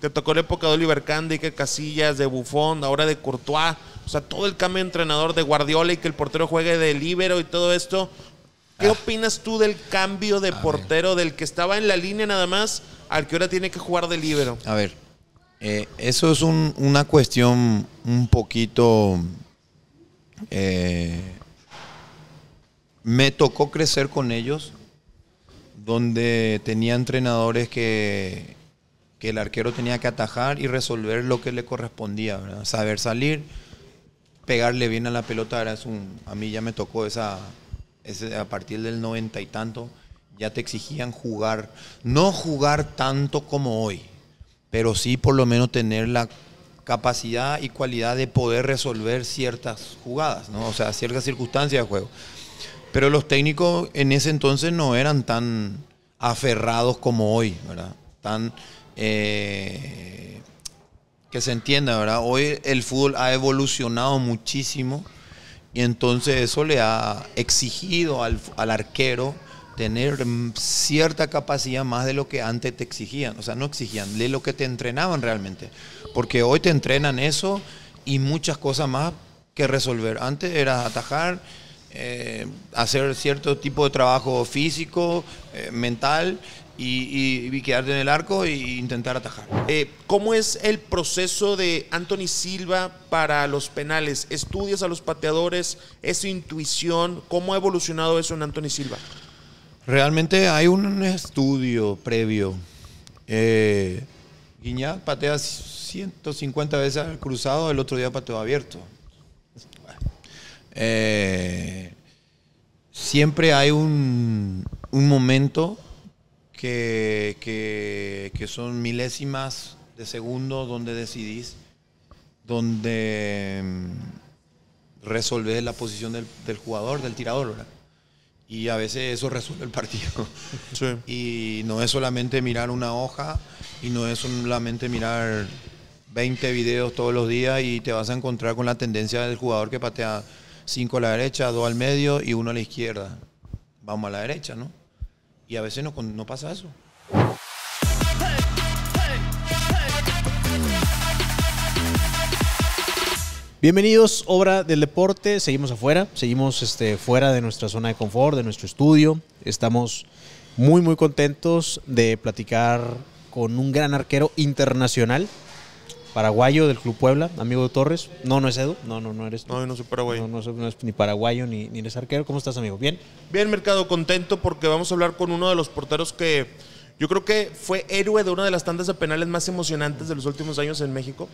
te tocó la época de Oliver Kahn, de Iker Casillas, de Buffon, ahora de Courtois, o sea, todo el cambio de entrenador de Guardiola y que el portero juegue de líbero y todo esto. ¿Qué opinas tú del cambio de portero, del que estaba en la línea nada más, al que ahora tiene que jugar de líbero? A ver, eso es una cuestión un poquito... me tocó crecer con ellos, donde tenía entrenadores que el arquero tenía que atajar y resolver lo que le correspondía, ¿verdad? Saber salir, pegarle bien a la pelota. A mí ya me tocó a partir del 90 y tanto, ya te exigían jugar, no jugar tanto como hoy, pero sí por lo menos tener la capacidad y cualidad de poder resolver ciertas jugadas, ¿no? O sea, ciertas circunstancias de juego. Pero los técnicos en ese entonces no eran tan aferrados como hoy, ¿verdad? Que se entienda, ¿verdad? Hoy el fútbol ha evolucionado muchísimo y entonces eso le ha exigido al arquero tener cierta capacidad más de lo que antes te exigían. O sea, no exigían, de lo que te entrenaban realmente. Porque hoy te entrenan eso y muchas cosas más que resolver. Antes era atajar, hacer cierto tipo de trabajo físico, mental y quedarte en el arco e intentar atajar. ¿Cómo es el proceso de Anthony Silva para los penales? ¿Estudias a los pateadores? ¿Es su intuición? ¿Cómo ha evolucionado eso en Anthony Silva? Realmente hay un estudio previo. Guiñac patea 150 veces al cruzado, el otro día pateó abierto. Siempre hay un momento que son milésimas de segundo donde decidís, donde resolvés la posición del jugador, del tirador, ¿verdad? Y a veces eso resuelve el partido. Sí. Y no es solamente mirar una hoja y no es solamente mirar 20 videos todos los días y te vas a encontrar con la tendencia del jugador que patea 5 a la derecha, 2 al medio y 1 a la izquierda. Vamos a la derecha, ¿no? Y a veces no pasa eso. Bienvenidos, Obra del Deporte. Seguimos afuera, seguimos fuera de nuestra zona de confort, de nuestro estudio. Estamos muy, muy contentos de platicar con un gran arquero internacional, paraguayo del Club Puebla, amigo de Torres. No es Edu, no eres tú. No, yo no soy paraguayo. No es ni paraguayo ni eres arquero. ¿Cómo estás, amigo? ¿Bien? Bien, Mercado, contento porque vamos a hablar con uno de los porteros que yo creo que fue héroe de una de las tandas de penales más emocionantes de los últimos años en México.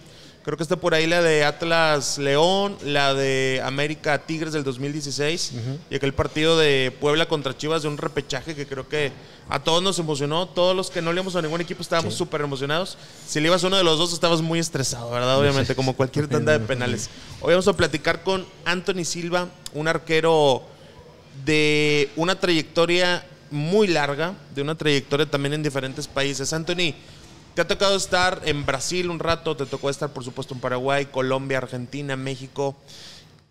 Creo que está por ahí la de Atlas León, la de América Tigres del 2016 y aquel partido de Puebla contra Chivas de un repechaje que creo que a todos nos emocionó. Todos los que no le íbamos a ningún equipo estábamos súper emocionados. Si le ibas a uno de los dos estabas muy estresado, ¿verdad? Obviamente, como cualquier tanda de penales. Hoy vamos a platicar con Anthony Silva, un arquero de una trayectoria muy larga, de una trayectoria también en diferentes países. Anthony, te ha tocado estar en Brasil un rato, te tocó estar por supuesto en Paraguay, Colombia, Argentina, México.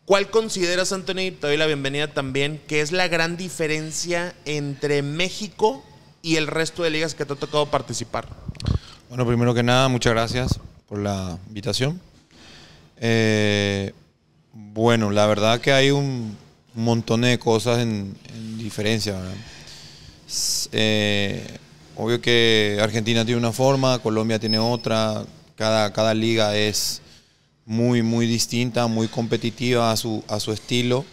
¿Cuál consideras, Anthony, te doy la bienvenida también, que es la gran diferencia entre México y el resto de ligas que te ha tocado participar? Bueno, primero que nada, muchas gracias por la invitación. Bueno, la verdad que hay un montón de cosas en diferencia, ¿verdad? Obvio que Argentina tiene una forma, Colombia tiene otra, cada liga es muy, muy distinta, muy competitiva a su estilo.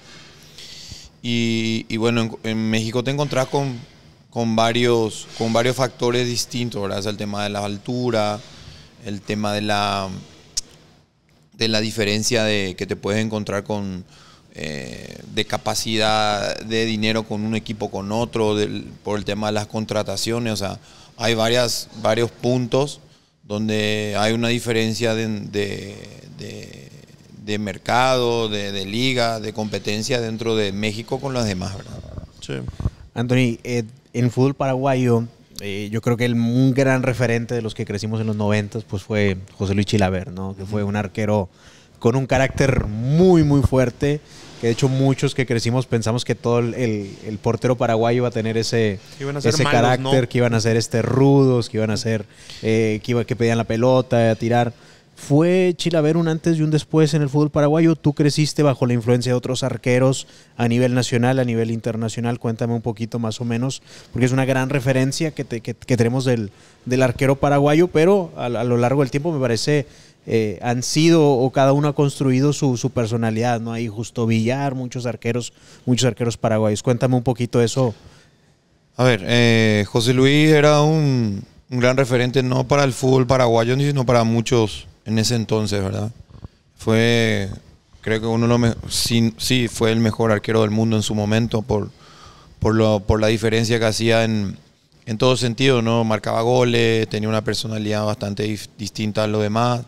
Y bueno, en México te encontrás con varios factores distintos, ¿verdad? Es el tema de la altura, el tema de la diferencia que te puedes encontrar de capacidad de dinero con un equipo con otro, por el tema de las contrataciones. O sea, hay varios puntos donde hay una diferencia de mercado, de liga, de competencia dentro de México con las demás, ¿verdad? Sí. Anthony, en fútbol paraguayo, yo creo que un gran referente de los que crecimos en los 90 pues fue José Luis Chilaver, ¿no? Que fue un arquero con un carácter muy, muy fuerte, que de hecho muchos que crecimos pensamos que todo el portero paraguayo iba a tener ese malos, carácter, ¿no? que iban a ser rudos, que iban a ser, que pedían la pelota, a tirar. ¿Fue Chilaver un antes y un después en el fútbol paraguayo? ¿Tú creciste bajo la influencia de otros arqueros a nivel nacional, a nivel internacional? Cuéntame un poquito más o menos, porque es una gran referencia que tenemos del arquero paraguayo, pero a lo largo del tiempo me parece han sido o cada uno ha construido su personalidad, ¿no? Hay Justo Villar, muchos arqueros paraguayos. Cuéntame un poquito eso. A ver, José Luis era un gran referente no para el fútbol paraguayo, sino para muchos en ese entonces, ¿verdad? Fue, creo que sí, fue el mejor arquero del mundo en su momento por la diferencia que hacía en todo sentido, ¿no? Marcaba goles, tenía una personalidad bastante distinta a los demás,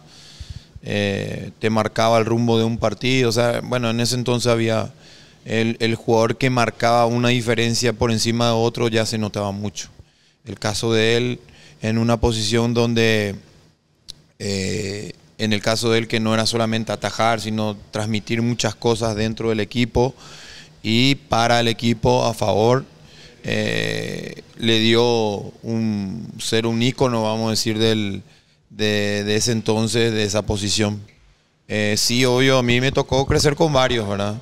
te marcaba el rumbo de un partido, o sea, bueno, en ese entonces había el jugador que marcaba una diferencia por encima de otro, ya se notaba mucho. El caso de él en una posición donde, en el caso de él, que no era solamente atajar, sino transmitir muchas cosas dentro del equipo y para el equipo a favor, le dio ser un ícono, vamos a decir, de ese entonces, de esa posición. Sí, obvio, a mí me tocó crecer con varios, ¿verdad?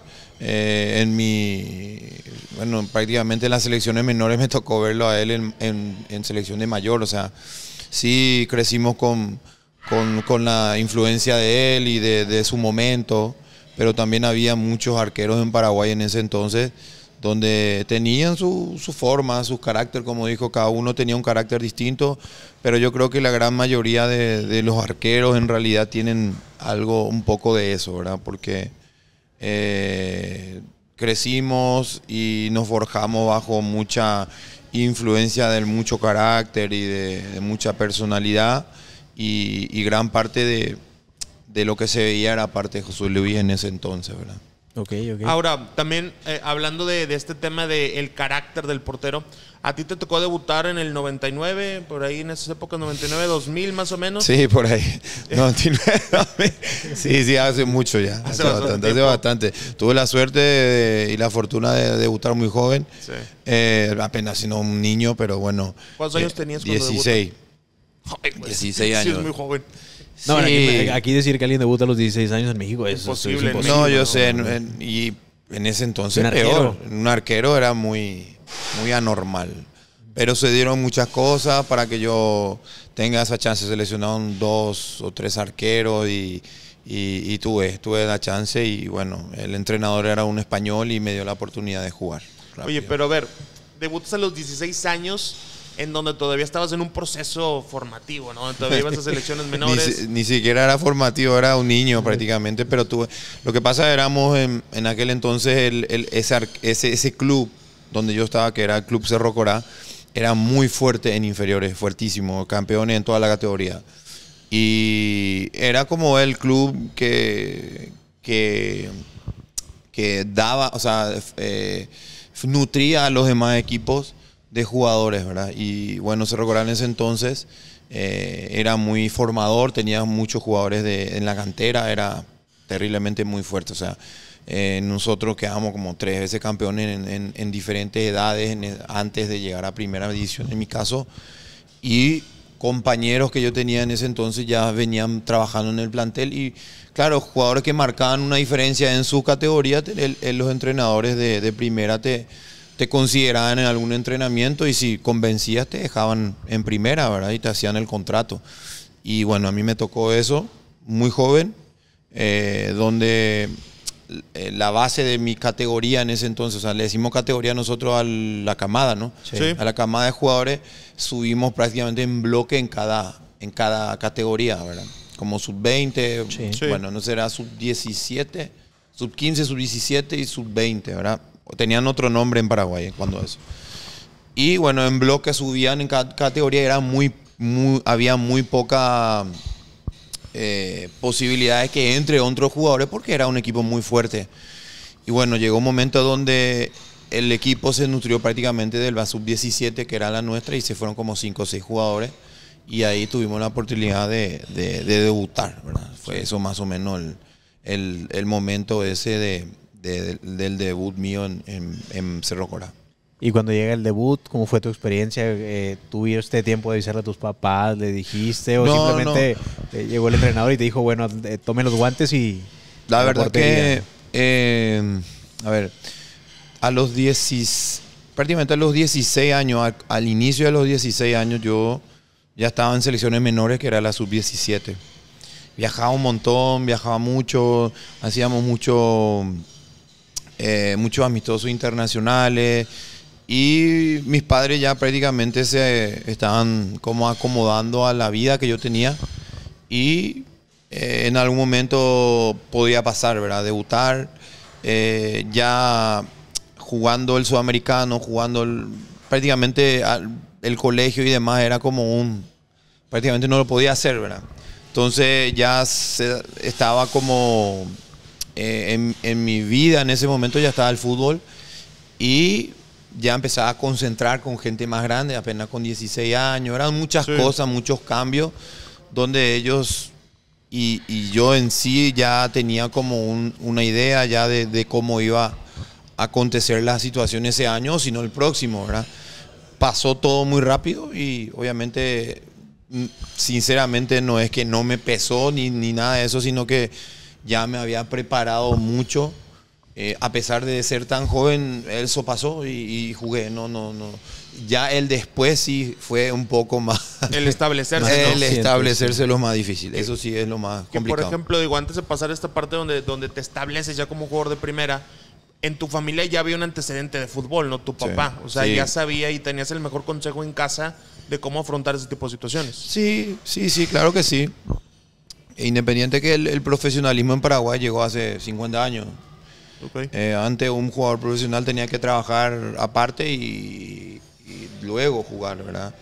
Bueno, prácticamente en las selecciones menores me tocó verlo a él en selección de mayor, o sea, sí crecimos con la influencia de él y de su momento, pero también había muchos arqueros en Paraguay en ese entonces donde tenían su forma, su carácter, como dijo, cada uno tenía un carácter distinto, pero yo creo que la gran mayoría de los arqueros en realidad tienen un poco de eso, ¿verdad? Porque crecimos y nos forjamos bajo mucha influencia del mucho carácter y de mucha personalidad y gran parte de lo que se veía era parte de José Luis en ese entonces, ¿verdad? Okay. Ahora, también hablando de este tema del carácter del portero, ¿a ti te tocó debutar en el 99, por ahí en esas épocas, 99, 2000 más o menos? Sí, por ahí. 99, 2000. Sí, hace mucho ya. Hace bastante. Tuve la suerte y la fortuna de debutar muy joven. Sí. Apenas siendo un niño, pero bueno. ¿Cuántos años tenías cuando 16. Ay, pues, 16 años. Sí, es muy joven. No, sí. aquí decir que alguien debuta a los 16 años en México es imposible. No, yo sé, y en ese entonces peor. Un arquero era muy anormal. Pero se dieron muchas cosas para que yo tenga esa chance. Se seleccionaron 2 o 3 arqueros y tuve la chance y bueno, el entrenador era un español y me dio la oportunidad de jugar. Rápido. Oye, pero a ver, debutas a los 16 años en donde todavía estabas en un proceso formativo, ¿no? Todavía ibas a selecciones menores. Ni siquiera era formativo, era un niño prácticamente, pero lo que pasa éramos en aquel entonces ese club donde yo estaba, que era el Club Cerro Corá, era muy fuerte en inferiores, fuertísimo, campeones en toda la categoría. Y era como el club que daba, o sea, nutría a los demás equipos de jugadores, ¿verdad? Y bueno, Cerro Corá en ese entonces era muy formador, tenía muchos jugadores en la cantera, era terriblemente muy fuerte, o sea, nosotros quedamos como 3 veces campeones en diferentes edades antes de llegar a primera división en mi caso, y compañeros que yo tenía en ese entonces ya venían trabajando en el plantel y claro, jugadores que marcaban una diferencia en su categoría, los entrenadores de primera te consideraban en algún entrenamiento y si convencías te dejaban en primera, ¿verdad? Y te hacían el contrato. Y bueno, a mí me tocó eso, muy joven, donde la base de mi categoría en ese entonces, o sea, le decimos categoría nosotros a la camada, ¿no? Sí. A la camada de jugadores subimos prácticamente en bloque en cada categoría, ¿verdad? Como sub-20, Sí. bueno, no será sub-17, sub-15, sub-17 y sub-20, ¿verdad? Tenían otro nombre en Paraguay cuando eso. Y bueno, en bloque subían en cada categoría, había muy poca posibilidades que entre otros jugadores porque era un equipo muy fuerte. Y bueno, llegó un momento donde el equipo se nutrió prácticamente del sub-17, que era la nuestra, y se fueron como 5 o 6 jugadores. Y ahí tuvimos la oportunidad de debutar, ¿verdad? Fue eso más o menos el momento ese del debut mío en Cerro Corá. Y cuando llega el debut, ¿cómo fue tu experiencia? ¿Tuviste tiempo de avisarle a tus papás? ¿Le dijiste? ¿O No, simplemente llegó el entrenador y te dijo, bueno, tome los guantes y... La verdad portería? que, a ver, prácticamente a los 16 años, al inicio de los 16 años, yo ya estaba en selecciones menores, que era la sub-17. Viajaba un montón, viajaba mucho, hacíamos muchos amistosos internacionales. Y mis padres ya prácticamente se estaban como acomodando a la vida que yo tenía. Y en algún momento podía pasar, ¿verdad? Debutar, ya jugando el sudamericano, prácticamente el colegio y demás, era como prácticamente no lo podía hacer, ¿verdad? Entonces ya estaba como en mi vida en ese momento ya estaba el fútbol y ya empezaba a concentrar con gente más grande, apenas con 16 años. Eran muchas cosas, muchos cambios, donde ellos y yo en sí ya tenía como una idea ya de cómo iba a acontecer la situación ese año, sino el próximo, ¿verdad? Pasó todo muy rápido y obviamente, sinceramente, no es que no me pesó ni nada de eso, sino que ya me había preparado mucho. A pesar de ser tan joven, eso pasó y jugué. No. Ya el después sí fue un poco más... El establecerse, El establecerse es lo más difícil. Eso sí es lo más complicado. Por ejemplo, digo, antes de pasar a esta parte donde te estableces ya como jugador de primera, en tu familia ya había un antecedente de fútbol, ¿no? Tu papá. Sí, o sea, sí. ya sabía y tenías el mejor consejo en casa de cómo afrontar ese tipo de situaciones. Sí, claro que sí. Independiente que el profesionalismo en Paraguay llegó hace 50 años. Okay. Antes un jugador profesional tenía que trabajar aparte y luego jugar, ¿verdad?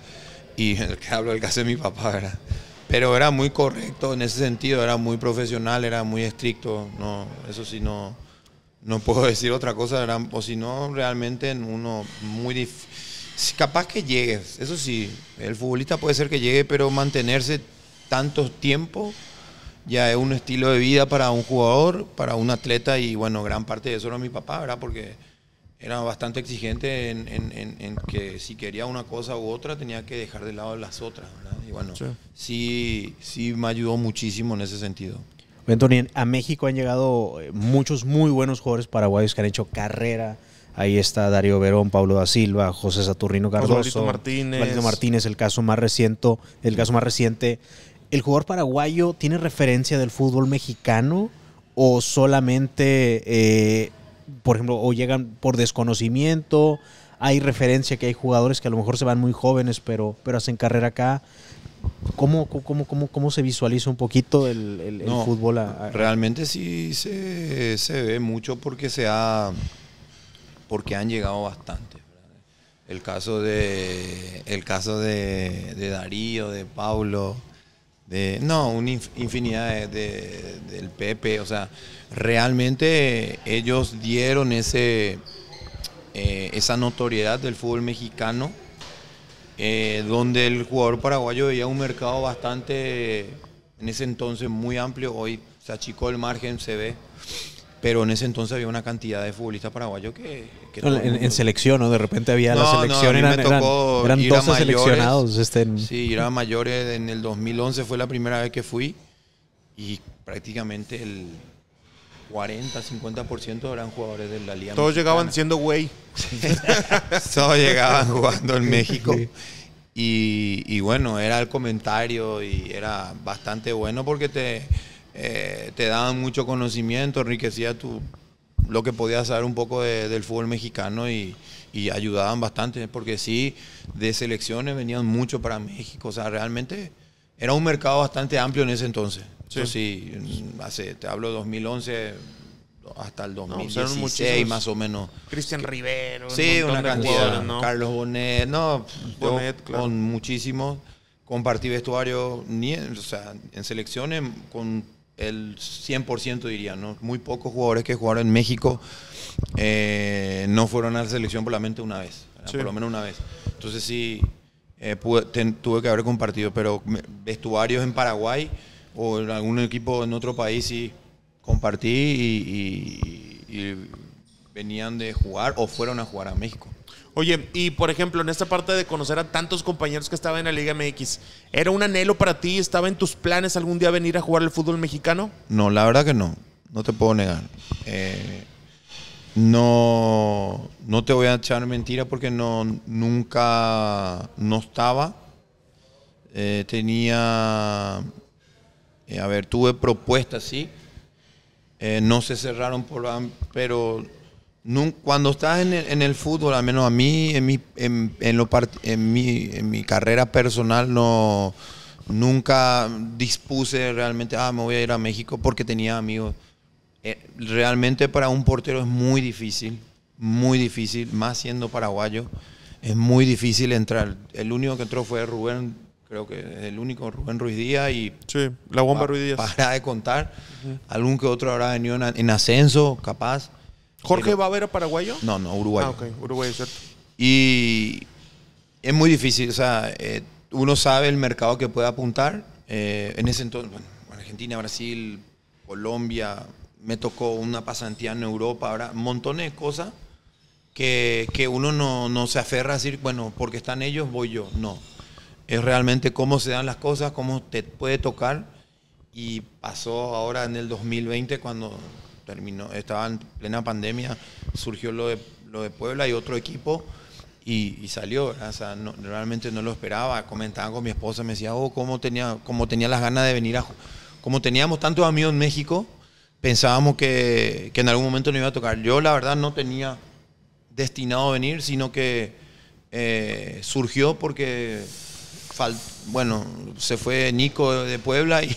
Y el que hablo del caso de mi papá, ¿verdad? Pero era muy correcto en ese sentido, era muy profesional, era muy estricto. No, eso sí no puedo decir otra cosa, o si no, realmente uno muy difícil. Capaz que llegues, eso sí, el futbolista puede ser que llegue, pero mantenerse tanto tiempo ya es un estilo de vida para un jugador, para un atleta, y bueno, gran parte de eso era mi papá, ¿verdad? Porque era bastante exigente en que si quería una cosa u otra tenía que dejar de lado las otras, ¿verdad? Y bueno, sí me ayudó muchísimo en ese sentido. Antonio, a México han llegado muchos muy buenos jugadores paraguayos que han hecho carrera. Ahí está Darío Verón, Pablo da Silva, José Saturnino Cardoso, Osvaldo Martínez, el caso más reciente. ¿El jugador paraguayo tiene referencia del fútbol mexicano o solamente, por ejemplo, o llegan por desconocimiento? Hay referencia que hay jugadores que a lo mejor se van muy jóvenes, pero hacen carrera acá. ¿Cómo se visualiza un poquito el fútbol? Realmente sí se ve mucho porque han llegado bastante. El caso de Darío, de Pablo, una infinidad del Pepe. O sea, realmente ellos dieron esa notoriedad del fútbol mexicano, donde el jugador paraguayo veía un mercado bastante, en ese entonces, muy amplio. Hoy se achicó el margen, se ve, pero en ese entonces había una cantidad de futbolistas paraguayos que en selección, ¿no? De repente había la selección, eran 12 seleccionados. Sí, ir a mayores. En el 2011 fue la primera vez que fui y prácticamente el 40-50% eran jugadores de la Liga Todos Mexicana. llegaban siendo güey. Todos llegaban jugando en México. Y bueno, era el comentario y era bastante bueno porque te daban mucho conocimiento, enriquecía lo que podías saber un poco del fútbol mexicano y ayudaban bastante, porque sí, de selecciones venían mucho para México. O sea, realmente era un mercado bastante amplio en ese entonces. Sí, te hablo de 2011 hasta el 2016, más o menos. Cristian Rivero. Sí, una cantidad. ¿no? Carlos Bonet, Bonet, claro. Con muchísimos. Compartí vestuario, o sea, en selecciones con el 100% diría, ¿no? Muy pocos jugadores que jugaron en México no fueron a la selección por lo menos una vez. Sí. Por lo menos una vez. Entonces sí, tuve que haber compartido, pero vestuarios en Paraguay o en algún equipo en otro país sí compartí y venían de jugar o fueron a jugar a México. Oye, y por ejemplo, en esta parte de conocer a tantos compañeros que estaban en la Liga MX, ¿era un anhelo para ti? ¿Estaba en tus planes algún día venir a jugar al fútbol mexicano? No, la verdad que no. No te puedo negar. No te voy a echar mentira porque nunca no estaba. Tuve propuestas, sí. No se cerraron pero cuando estás en el fútbol, al menos a mí, en mi carrera personal, nunca dispuse realmente, me voy a ir a México porque tenía amigos. Realmente para un portero es muy difícil, más siendo paraguayo, es muy difícil entrar. El único que entró fue Rubén, creo que es el único, Rubén Ruiz Díaz. Sí, la bomba Ruiz Díaz. Para de contar, algún que otro habrá venido en ascenso, capaz. ¿Jorge Bávera paraguayo? No, uruguayo. Ok, uruguayo, cierto. Y es muy difícil, o sea, uno sabe el mercado que puede apuntar. En ese entonces, bueno, Argentina, Brasil, Colombia, me tocó una pasantía en Europa, ahora montones de cosas que uno no se aferra a decir, bueno, porque están ellos, voy yo. No, es realmente cómo se dan las cosas, cómo te puede tocar. Y pasó ahora en el 2020 cuando estaba en plena pandemia, surgió lo de Puebla y otro equipo y salió, ¿verdad? O sea, realmente no lo esperaba. Comentaba con mi esposa, me decía, cómo tenía las ganas de venir como teníamos tantos amigos en México, pensábamos que en algún momento no iba a tocar. Yo la verdad no tenía destinado a venir, sino que surgió porque se fue Nico de Puebla y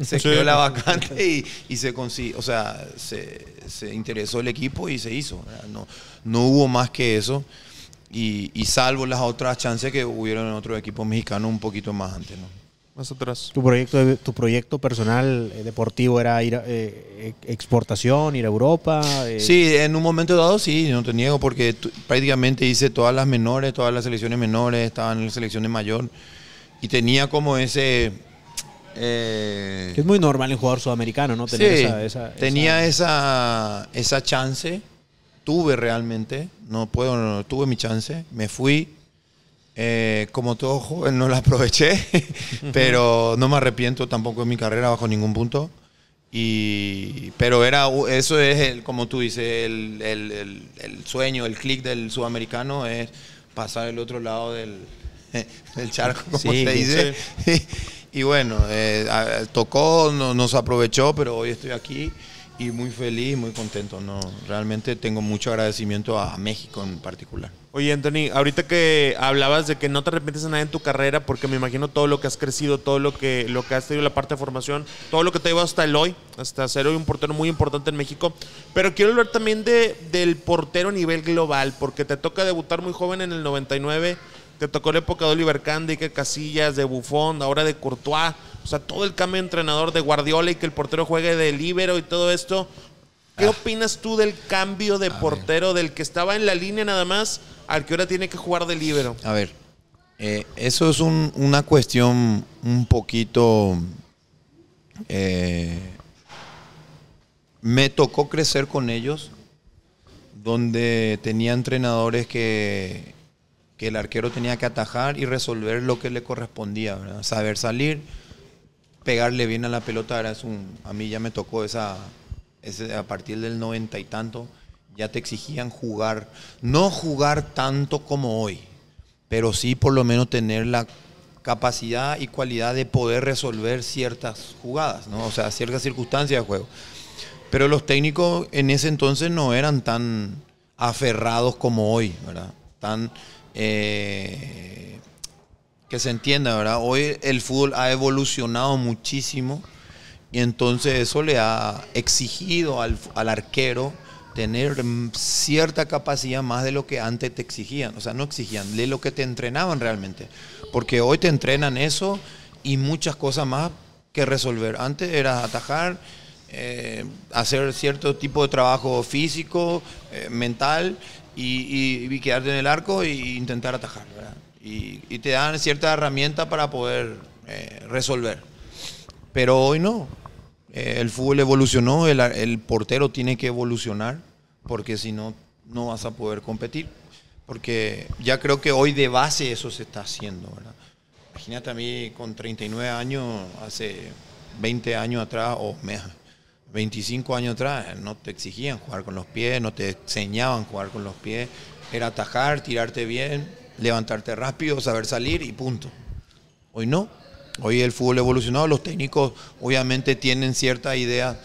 se quedó la vacante y se consiguió, o sea, se interesó el equipo y se hizo. No hubo más que eso y salvo las otras chances que hubieron en otros equipos mexicanos un poquito más antes, ¿no? Más atrás. ¿Tu proyecto personal deportivo era ir a exportación, ir a Europa? Sí, en un momento dado sí, no te niego, porque prácticamente hice todas las selecciones menores, estaban en la selección de mayor y tenía como ese... que es muy normal en jugador sudamericano, ¿no? Tener sí, tenía esa chance, tuve realmente, tuve mi chance, me fui. Como todo joven no la aproveché, pero no me arrepiento tampoco de mi carrera bajo ningún punto. Pero eso es, como tú dices, el sueño, el click del sudamericano es pasar el otro lado del charco, como se dice. Sí. Y bueno, tocó, no se aprovechó, pero hoy estoy aquí y muy feliz, muy contento. Realmente tengo mucho agradecimiento a México en particular. Oye, Anthony, ahorita que hablabas de que no te arrepientes de nada en tu carrera, porque me imagino todo lo que has crecido, todo lo que has tenido, la parte de formación, todo lo que te ha llevado hasta el hoy, hasta ser hoy un portero muy importante en México. Pero quiero hablar también del portero a nivel global, porque te toca debutar muy joven en el 99, te tocó la época de Oliver Kahn, de Iker Casillas, de Buffon, ahora de Courtois, o sea, todo el cambio de entrenador de Guardiola y que el portero juegue de líbero y todo esto. ¿Qué opinas tú del cambio de portero, del que estaba en la línea nada más al que ahora tiene que jugar de líbero? A ver, eso es una cuestión un poquito... me tocó crecer con ellos, donde tenía entrenadores que el arquero tenía que atajar y resolver lo que le correspondía, ¿verdad? Saber salir, pegarle bien a la pelota. A mí ya me tocó a partir del 90 y tanto, ya te exigían jugar, no jugar tanto como hoy, pero sí por lo menos tener la capacidad y cualidad de poder resolver ciertas jugadas, ¿no? O sea, ciertas circunstancias de juego. Pero los técnicos en ese entonces no eran tan aferrados como hoy, ¿verdad? Que se entienda, ¿verdad? Hoy el fútbol ha evolucionado muchísimo y entonces eso le ha exigido al arquero tener cierta capacidad más de lo que antes te exigían. O sea, no exigían, de lo que te entrenaban realmente. Porque hoy te entrenan eso y muchas cosas más que resolver. Antes era atajar, hacer cierto tipo de trabajo físico, mental y quedarte en el arco e intentar atajar, ¿verdad? Y te dan cierta herramienta para poder resolver. Pero hoy no. El fútbol evolucionó, el portero tiene que evolucionar, porque si no, no vas a poder competir. Porque ya creo que hoy de base eso se está haciendo, ¿verdad? Imagínate a mí con 39 años, hace 20 años atrás, o 25 años atrás, no te exigían jugar con los pies, no te enseñaban jugar con los pies. Era atajar, tirarte bien, levantarte rápido, saber salir y punto. Hoy no. Hoy el fútbol evolucionado, los técnicos obviamente tienen cierta idea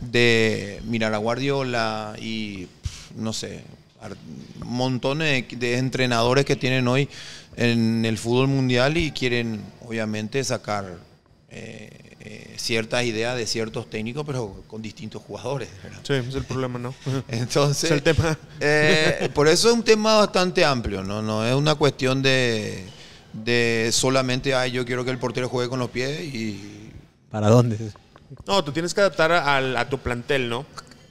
de mirar a Guardiola y no sé, montones de entrenadores que tienen hoy en el fútbol mundial y quieren obviamente sacar ciertas ideas de ciertos técnicos, pero con distintos jugadores, ¿verdad? Sí, es el problema, ¿no? Entonces, Es el tema. Por eso es un tema bastante amplio, ¿no? No es una cuestión de solamente, yo quiero que el portero juegue con los pies y... ¿Para dónde? No, tú tienes que adaptar a tu plantel, ¿no?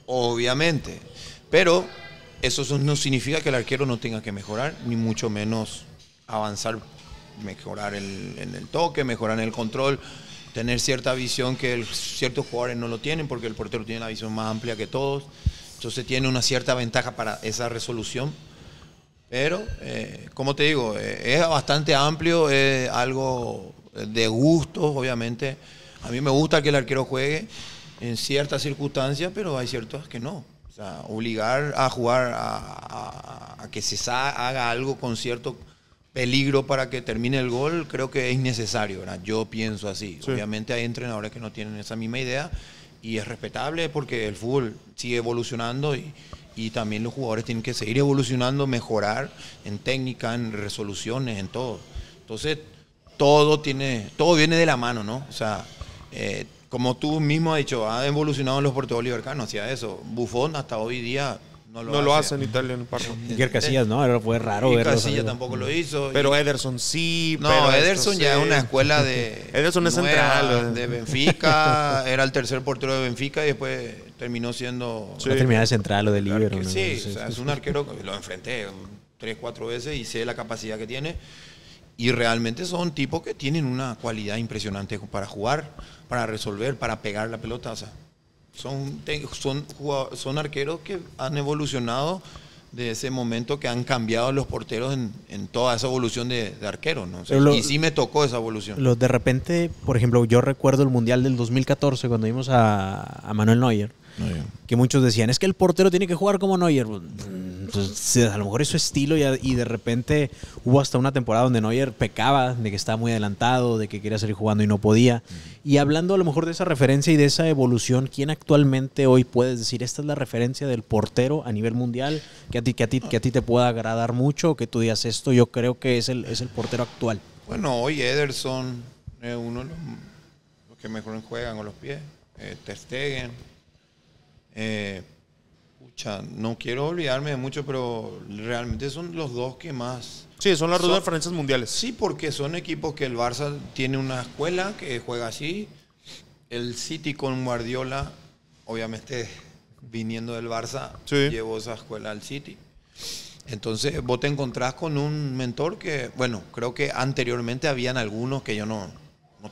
Obviamente. Pero eso no significa que el arquero no tenga que mejorar, ni mucho menos avanzar, mejorar en el toque, mejorar en el control, tener cierta visión que ciertos jugadores no lo tienen, porque el portero tiene una visión más amplia que todos. Entonces tiene una cierta ventaja para esa resolución. Pero, como te digo, es bastante amplio, es algo de gustos, obviamente. A mí me gusta que el arquero juegue en ciertas circunstancias, pero hay ciertas que no. O sea, obligar a jugar a que se haga algo con cierto peligro para que termine el gol, creo que es innecesario, ¿verdad? Yo pienso así. Sí. Obviamente hay entrenadores que no tienen esa misma idea y es respetable porque el fútbol sigue evolucionando y también los jugadores tienen que seguir evolucionando, mejorar en técnica, en resoluciones, en todo. Entonces, todo viene de la mano, ¿no? O sea, como tú mismo has dicho, ha evolucionado los porteros Oliver Kahn, hacía eso. Buffon hasta hoy día no lo hace en Italia en el parque. Iker Casillas, ¿no? Era fue raro verlo. Casillas tampoco lo hizo. Pero Ederson sí. No, pero Ederson ya es una escuela de... Ederson es central. De Benfica, era el tercer portero de Benfica y después terminó siendo... Sí. Terminó de central o de líbero. ¿no? Sí, o sea, es un arquero que lo enfrenté 3, 4 veces y sé la capacidad que tiene. Y realmente son tipos que tienen una cualidad impresionante para jugar, para resolver, para pegar la pelota. O sea, son arqueros que han evolucionado de ese momento, que han cambiado los porteros en toda esa evolución de arqueros, ¿no? O sea, y sí me tocó esa evolución. De repente, por ejemplo, yo recuerdo el Mundial del 2014 cuando vimos a Manuel Neuer, que muchos decían, es que el portero tiene que jugar como Neuer. Entonces, a lo mejor es su estilo y de repente hubo hasta una temporada donde Neuer pecaba de que estaba muy adelantado, de que quería salir jugando y no podía. Y hablando a lo mejor de esa referencia y de esa evolución, ¿quién actualmente hoy puedes decir, esta es la referencia del portero a nivel mundial, que a ti te pueda agradar mucho, que tú digas esto, yo creo que es el portero actual? Bueno, hoy Ederson es uno de los que mejor juegan con los pies. Ter Stegen. No quiero olvidarme de mucho, pero realmente son los dos que más... Sí, son las dos referencias mundiales. Sí, porque son equipos que el Barça tiene una escuela que juega así. El City con Guardiola, obviamente viniendo del Barça, llevó esa escuela al City. Entonces vos te encontrás con un mentor que, bueno, creo que anteriormente habían algunos que yo no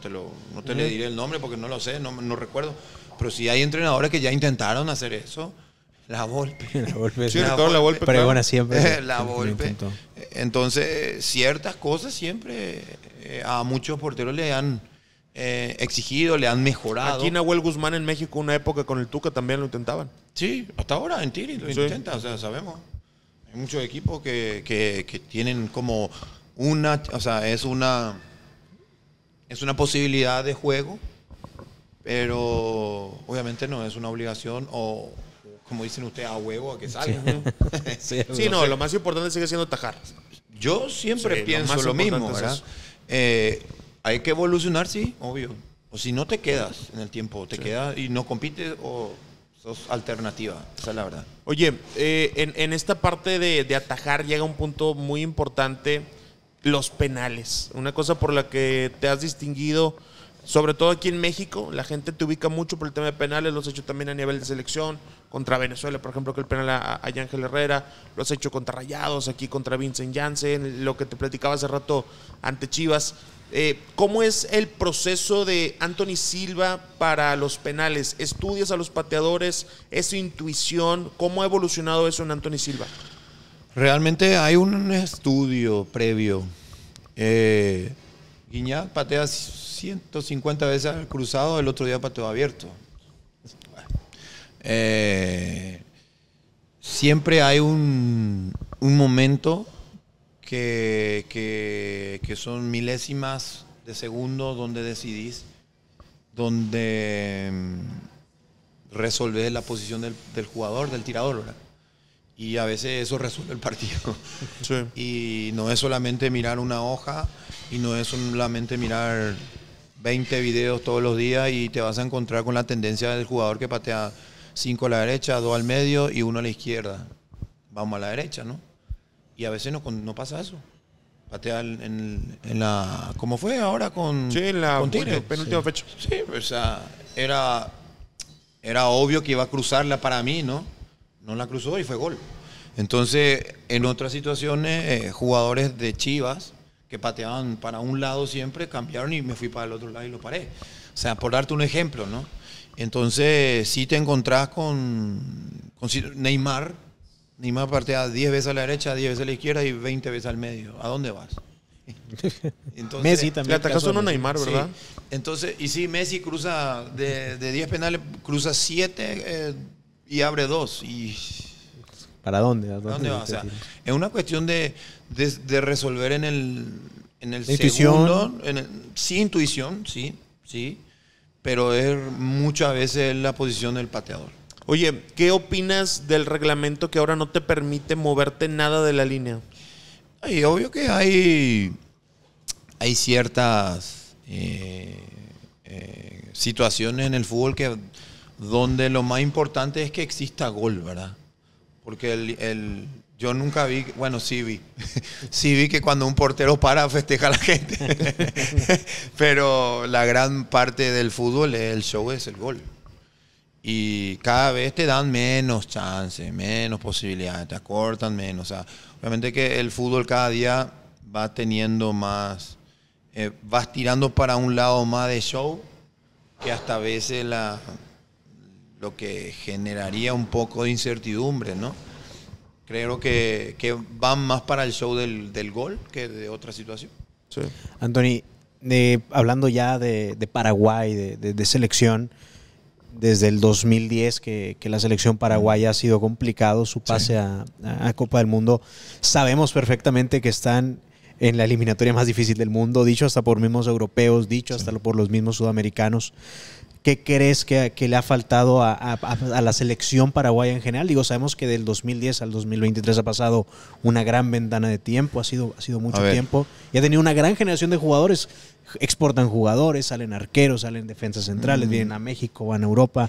te le diré el nombre porque no lo sé, no recuerdo. Pero sí hay entrenadores que ya intentaron hacer eso. La Volpe. Sí, la Volpe. Pero bueno, siempre. La Volpe. Entonces, ciertas cosas siempre a muchos porteros le han exigido, le han mejorado. Aquí Nahuel Guzmán en México, una época con el Tuca también lo intentaban. Sí, hasta ahora en Tigre lo intenta, o sea, sabemos. Hay muchos equipos que tienen como o sea, es una posibilidad de juego, pero obviamente no es una obligación o, como dicen ustedes, a huevo a que salga. Sí, no, lo más importante sigue siendo atajar. Yo siempre pienso lo mismo, ¿verdad? Hay que evolucionar, sí, obvio. O si no te quedas en el tiempo, te quedas y no compites o sos alternativa. Esa es la verdad. Oye, en esta parte de atajar llega un punto muy importante, los penales. Una cosa por la que te has distinguido sobre todo aquí en México, la gente te ubica mucho por el tema de penales, lo has hecho también a nivel de selección, contra Venezuela, por ejemplo, que el penal a Ángel Herrera, lo has hecho contra Rayados, aquí contra Vincent Janssen, lo que te platicaba hace rato ante Chivas. ¿Cómo es el proceso de Anthony Silva para los penales? ¿Estudias a los pateadores? ¿Es su intuición? ¿Cómo ha evolucionado eso en Anthony Silva? Realmente hay un estudio previo. Guiñac patea 150 veces al cruzado, el otro día pateó abierto. Siempre hay un momento que son milésimas de segundo donde decidís, donde resolvés la posición del jugador, del tirador, ¿verdad? Y a veces eso resuelve el partido. Sí. Y no es solamente mirar una hoja y no es solamente mirar 20 videos todos los días y te vas a encontrar con la tendencia del jugador que patea 5 a la derecha, 2 al medio y 1 a la izquierda. Vamos a la derecha, ¿no? Y a veces no pasa eso. Patea en la... ¿Cómo fue ahora con Sí, en la con Tigre? penúltima fecha. Sí, o sea, era obvio que iba a cruzarla para mí, ¿no? No la cruzó y fue gol. Entonces, en otras situaciones, jugadores de Chivas que pateaban para un lado siempre, cambiaron y me fui para el otro lado y lo paré. O sea, por darte un ejemplo, ¿no? Entonces, si te encontrás con Neymar. Neymar patea 10 veces a la derecha, 10 veces a la izquierda y 20 veces al medio. ¿A dónde vas? Entonces, Messi también. Le atacaste uno a Neymar, ¿verdad? Sí. Entonces, y sí, Messi cruza de 10 penales, cruza 7 y abre 2. Y ¿para dónde? ¿a dónde va? O sea, es una cuestión de resolver en el segundo. Sí, intuición, sí. Pero es muchas veces la posición del pateador. Oye, ¿qué opinas del reglamento que ahora no te permite moverte nada de la línea? Y obvio que hay ciertas situaciones en el fútbol donde lo más importante es que exista gol, ¿verdad? Porque yo nunca vi, bueno, sí vi. Sí vi que cuando un portero para, festeja a la gente. Pero la gran parte del fútbol, el show es el gol. Y cada vez te dan menos chances, menos posibilidades, te acortan menos. O sea, obviamente que el fútbol cada día va teniendo más, vas tirando para un lado más de show, que hasta a veces lo que generaría un poco de incertidumbre, ¿no? Creo que van más para el show del gol que de otra situación. Sí. Anthony, hablando ya de Paraguay, de selección, desde el 2010 que la selección paraguaya ha sido complicado su pase a Copa del Mundo. Sabemos perfectamente que están en la eliminatoria más difícil del mundo, dicho hasta por mismos europeos, dicho hasta por los mismos sudamericanos. ¿Qué crees que le ha faltado a la selección paraguaya en general? Digo, sabemos que del 2010 al 2023 ha pasado una gran ventana de tiempo, ha sido mucho tiempo, y ha tenido una gran generación de jugadores. Exportan jugadores, salen arqueros, salen defensas centrales, vienen a México, van a Europa.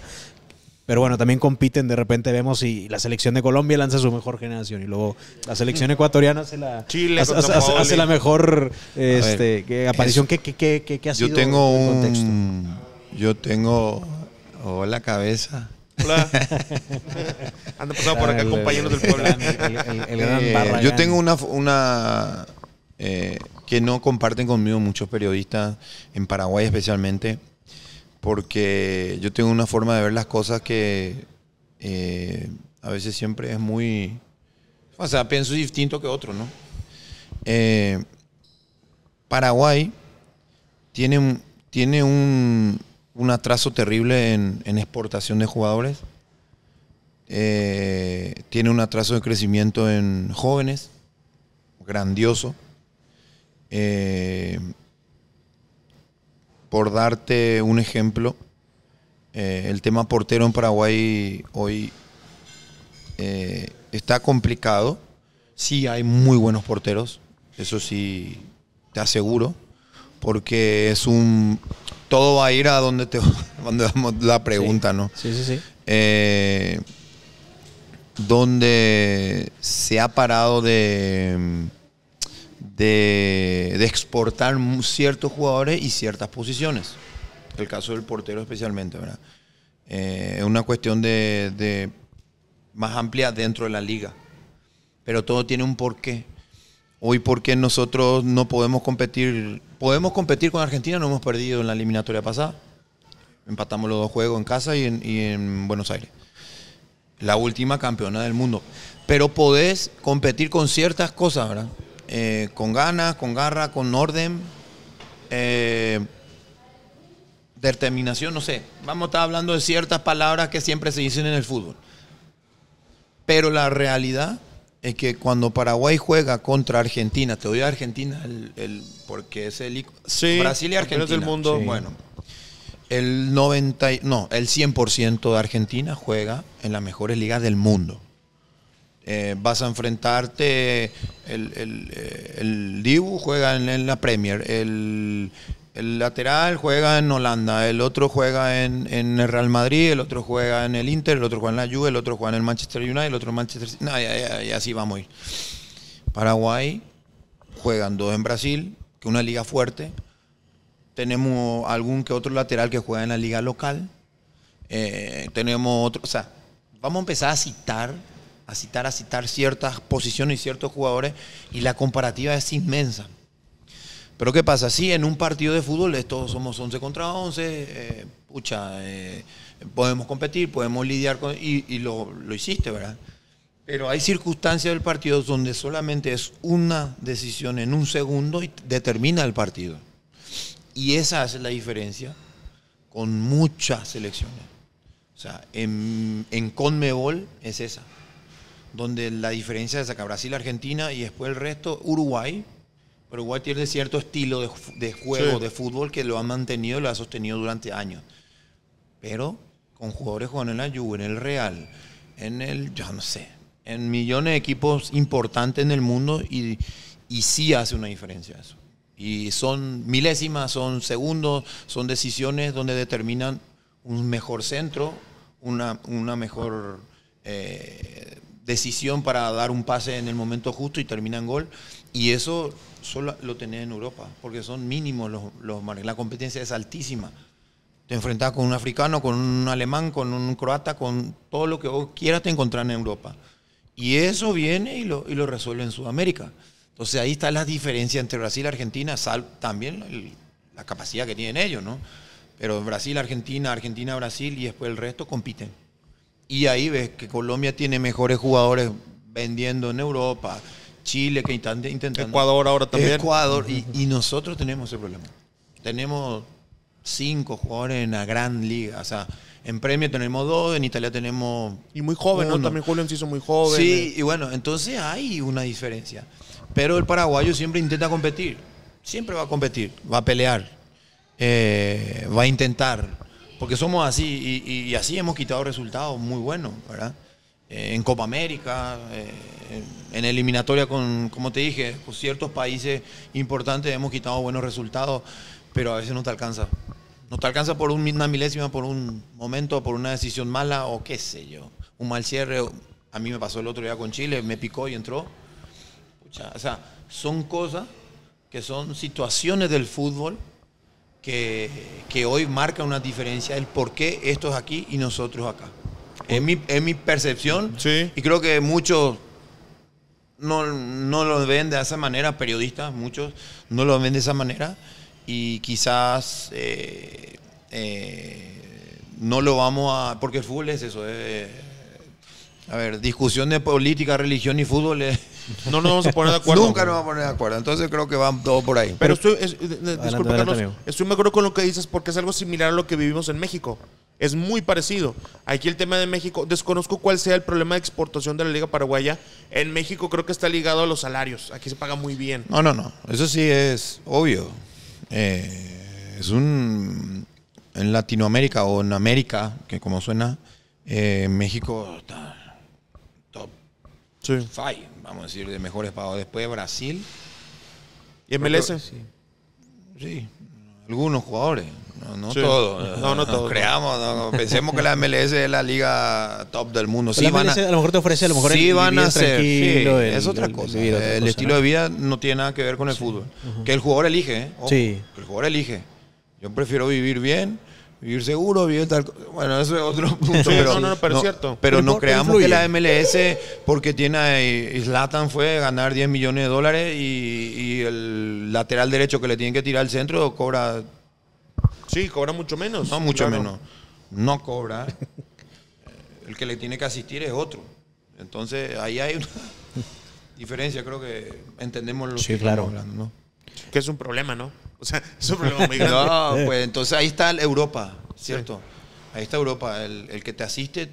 Pero bueno, también compiten, de repente vemos y la selección de Colombia lanza su mejor generación y luego la selección ecuatoriana hace la mejor aparición. ¿Qué ha sido el contexto? Yo tengo... Hola, cabeza. Hola. Anda pasado por acá compañeros del pueblo. El gran Barragán. Yo tengo una que no comparten conmigo muchos periodistas, en Paraguay especialmente, porque yo tengo una forma de ver las cosas que a veces siempre es muy... O sea, pienso distinto que otro, ¿no? Paraguay tiene un atraso terrible en exportación de jugadores. Tiene un atraso de crecimiento en jóvenes, grandioso. Por darte un ejemplo, el tema portero en Paraguay hoy está complicado. Sí hay muy buenos porteros, eso sí te aseguro, porque todo va a ir a donde vamos la pregunta, ¿no? Sí. Donde se ha parado de exportar ciertos jugadores y ciertas posiciones. el caso del portero especialmente, ¿verdad? Es una cuestión de más amplia dentro de la liga. Pero todo tiene un porqué. Hoy, ¿por qué nosotros no podemos competir? Podemos competir con Argentina, no hemos perdido en la eliminatoria pasada. Empatamos los 2 juegos en casa y en Buenos Aires. La última campeona del mundo. Pero podés competir con ciertas cosas, ¿verdad? Con ganas, con garra, con orden, determinación, no sé. Vamos a estar hablando de ciertas palabras que siempre se dicen en el fútbol. Pero la realidad es que cuando Paraguay juega contra Argentina, te doy a Argentina porque es el Brasil y Argentina. Del mundo. Sí. Bueno, el 100% de Argentina juega en las mejores ligas del mundo. Vas a enfrentarte, el Dibu juega en la Premier, el lateral juega en Holanda, el otro juega en el Real Madrid, el otro juega en el Inter, el otro juega en la Juve, el otro juega en el Manchester United, el otro en Manchester City. No, y así vamos a ir. Paraguay juegan 2 en Brasil, que es una liga fuerte. Tenemos algún que otro lateral que juega en la liga local. Tenemos otro, o sea, vamos a empezar a citar ciertas posiciones y ciertos jugadores y la comparativa es inmensa. Pero ¿qué pasa? Sí, en un partido de fútbol todos somos 11 contra 11, podemos competir, podemos lidiar con... Y lo hiciste, ¿verdad? Pero hay circunstancias del partido donde solamente es una decisión en un segundo y determina el partido. Y esa es la diferencia con muchas selecciones. O sea, en Conmebol es esa. Donde la diferencia es sacar Brasil, Argentina y después el resto, Uruguay. Uruguay tiene cierto estilo de juego, sí, de fútbol que lo ha mantenido, lo ha sostenido durante años. Pero con jugadores jugando en la Juve, en el Real, yo no sé, en millones de equipos importantes en el mundo y sí hace una diferencia eso. Y son milésimas, son segundos, son decisiones donde determinan un mejor centro, una mejor decisión para dar un pase en el momento justo y termina en gol. Y eso solo lo tenés en Europa, porque son mínimos los marcos. La competencia es altísima. Te enfrentás con un africano, con un alemán, con un croata, con todo lo que vos quieras te encontrás en Europa. Y eso viene y lo resuelve en Sudamérica. Entonces ahí está la diferencia entre Brasil y Argentina, también la capacidad que tienen ellos, ¿no? Pero Brasil, Argentina, Argentina, Brasil y después el resto compiten. Y ahí ves que Colombia tiene mejores jugadores vendiendo en Europa, Chile que intentando. Ecuador ahora también. Ecuador, y nosotros tenemos ese problema. Tenemos 5 jugadores en la gran liga, o sea, en Premier tenemos 2, en Italia tenemos... Y muy joven, 1. ¿No? También Julio Enciso muy joven. Sí, y bueno, entonces hay una diferencia. Pero el paraguayo siempre intenta competir. Siempre va a competir, va a pelear, va a intentar. Porque somos así, y así hemos quitado resultados muy buenos, ¿verdad? En Copa América, en eliminatoria como te dije, con ciertos países importantes hemos quitado buenos resultados, pero a veces no te alcanza. No te alcanza por una milésima, por un momento, por una decisión mala o qué sé yo. Un mal cierre. A mí me pasó el otro día con Chile, me picó y entró. Pucha, o sea, son cosas que son situaciones del fútbol que hoy marcan una diferencia, el por qué esto es aquí y nosotros acá. Es mi percepción, sí, y creo que muchos no lo ven de esa manera, periodistas, muchos no lo ven de esa manera, y quizás no lo vamos a... Porque el fútbol es eso, a ver, discusión de política, religión y fútbol no nos vamos a poner de acuerdo. Nunca nos vamos a poner de acuerdo. Entonces creo que van todo por ahí. Pero disculpa, Carlos, estoy de acuerdo con lo que dices porque es algo similar a lo que vivimos en México. Es muy parecido. Aquí el tema de México, desconozco cuál sea el problema de exportación de la Liga Paraguaya. En México creo que está ligado a los salarios. Aquí se paga muy bien. No. Eso sí es obvio. En Latinoamérica o en América, que como suena, México está top 5, vamos a decir, de mejores pagos. Después de Brasil. ¿Y MLS? Sí, algunos jugadores, no sí, todos. No todos. Pensemos que la MLS es la liga top del mundo. Sí, a lo mejor te ofrece a lo mejor sí van a ser, tranquilo, es otra cosa. El estilo de vida no tiene nada que ver con el fútbol. Que el jugador elige, sí, que el jugador elige. Yo prefiero vivir bien, vivir seguro, vivir tal... Bueno, eso es otro punto. Sí, pero pero es cierto. Pero no Influye. creamos que la MLS, porque tiene Zlatan fue a ganar $10 millones y el lateral derecho que le tienen que tirar al centro cobra... Sí, cobra mucho menos. No, mucho claro. menos. No cobra. El que le tiene que asistir es otro. Entonces, ahí hay una diferencia. Creo que entendemos lo Sí, que claro. estamos hablando, ¿no? Que es un problema, ¿no? O sea, es un problema muy grande. No, pues entonces ahí está Europa, ¿cierto? Ahí está Europa. El que te asiste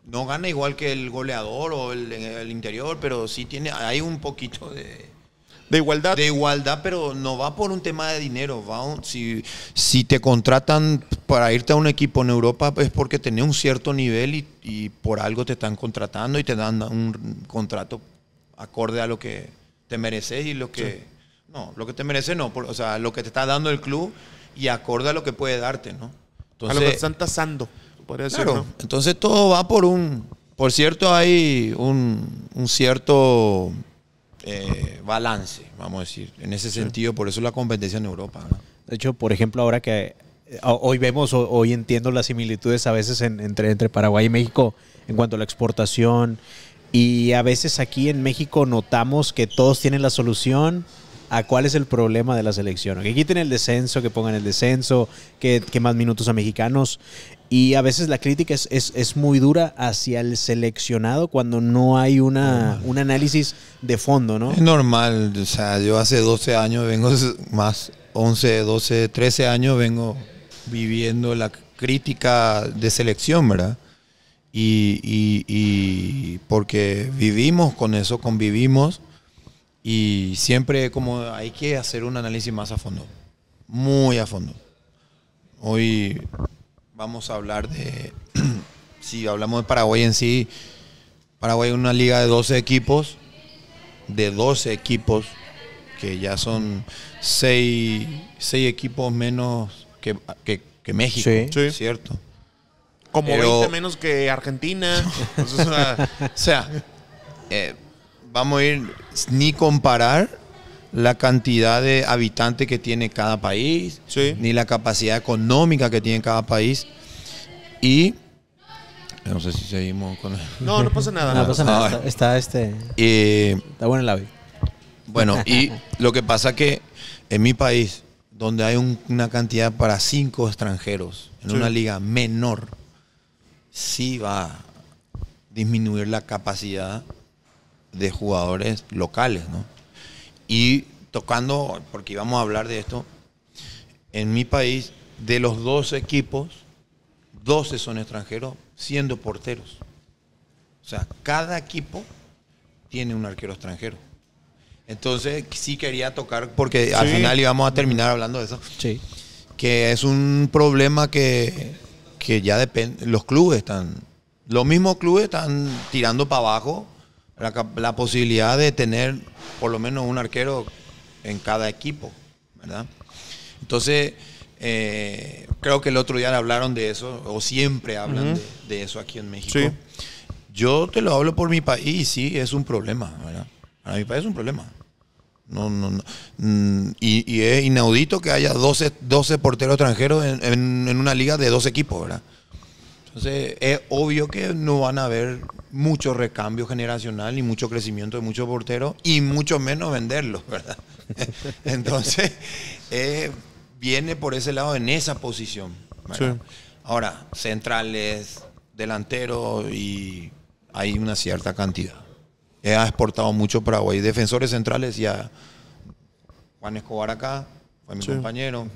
no gana igual que el goleador o el interior, pero sí hay un poquito De igualdad. de igualdad, pero no va por un tema de dinero. Si te contratan para irte a un equipo en Europa es porque tenés un cierto nivel y por algo te están contratando y te dan un contrato acorde a lo que te mereces y lo que... Sí. No, lo que te mereces no. O sea, lo que te está dando el club y acorde a lo que puede darte, ¿no? A lo que te están tasando, podría decir, Claro, ¿no? entonces todo va por cierto, hay un cierto balance, vamos a decir, en ese sentido, por eso la competencia en Europa, ¿no? De hecho, por ejemplo, ahora que hoy vemos, hoy entiendo las similitudes a veces entre Paraguay y México en cuanto a la exportación, y a veces aquí en México notamos que todos tienen la solución a cuál es el problema de la selección. Que quiten el descenso, que pongan el descenso, que más minutos a mexicanos. Y a veces la crítica es muy dura hacia el seleccionado cuando no hay un análisis de fondo, ¿no? Es normal, o sea, yo hace 12 años vengo, más 11, 12, 13 años vengo viviendo la crítica de selección, ¿verdad? Y porque vivimos con eso, convivimos, y siempre como hay que hacer un análisis más a fondo, muy a fondo. Hoy vamos a hablar si hablamos de Paraguay en sí, Paraguay es una liga de 12 equipos, que ya son 6 equipos menos que México, Sí. ¿cierto? Como Pero- 20 menos que Argentina. Pues, o sea, O sea, vamos a ir ni comparar la cantidad de habitantes que tiene cada país, Sí. ni la capacidad económica que tiene cada país. Y no sé si seguimos con... no pasa nada. No pasa nada, Ah. está bueno el audio. Bueno, y lo que pasa que en mi país, donde hay una cantidad para 5 extranjeros, en Sí. una liga menor, sí va a disminuir la capacidad de jugadores locales, ¿no? Y tocando, porque íbamos a hablar de esto, en mi país, de los 12 equipos, 12 son extranjeros, siendo porteros. O sea, cada equipo tiene un arquero extranjero. Entonces, sí quería tocar, porque al Sí. final íbamos a terminar hablando de eso, Sí. que es un problema que ya depende, los clubes los mismos clubes están tirando para abajo la posibilidad de tener por lo menos un arquero en cada equipo, ¿verdad? Entonces, creo que el otro día hablaron de eso, o siempre hablan de eso aquí en México. Sí. Yo te lo hablo por mi país y sí, es un problema, ¿verdad? Para mi país es un problema. No. Y es inaudito que haya 12 porteros extranjeros en una liga de 2 equipos, ¿verdad? Entonces, es obvio que no van a haber mucho recambio generacional, ni mucho crecimiento de muchos porteros, y mucho menos venderlos, ¿verdad? Entonces, viene por ese lado en esa posición, ¿verdad? Sí. Ahora, centrales, delanteros, y hay una cierta cantidad. Ha exportado mucho Paraguay. Defensores centrales, ya Juan Escobar acá, fue mi Sí. compañero.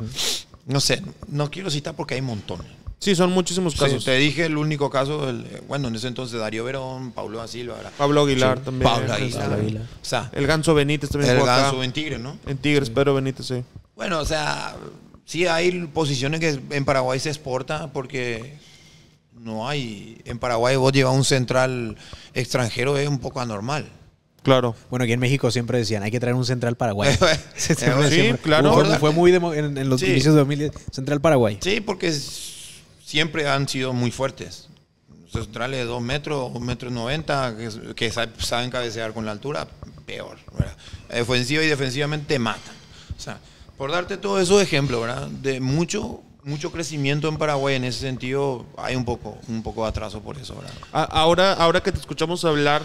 No sé, no quiero citar porque hay montones. Sí, son muchísimos casos. Sí, te dije el único caso, bueno, en ese entonces Darío Verón, Paulo da Silva, ¿verdad? Pablo Aguilar Sí. también. Pablo Aguilar. Pablo Aguilar. O sea, El Ganso Benítez también el jugó acá. Ganso en Tigre, ¿no? En Tigres, Pedro Benítez, sí. Bueno, o sea, sí hay posiciones que en Paraguay se exporta porque no hay. En Paraguay vos llevas un central extranjero, es un poco anormal. Claro. Bueno, aquí en México siempre decían, hay que traer un central paraguayo. Sí, claro. Fue muy en los Sí. inicios de 2010, central paraguay. Sí, porque siempre han sido muy fuertes. Los centrales de 2 metros, 1,90 m, que saben cabecear con la altura, peor, ¿verdad? Ofensiva y defensivamente te matan. O sea, Por darte todos esos ejemplos, ¿verdad? De mucho crecimiento en Paraguay, en ese sentido hay un poco de atraso por eso, ¿verdad? Ahora que te escuchamos hablar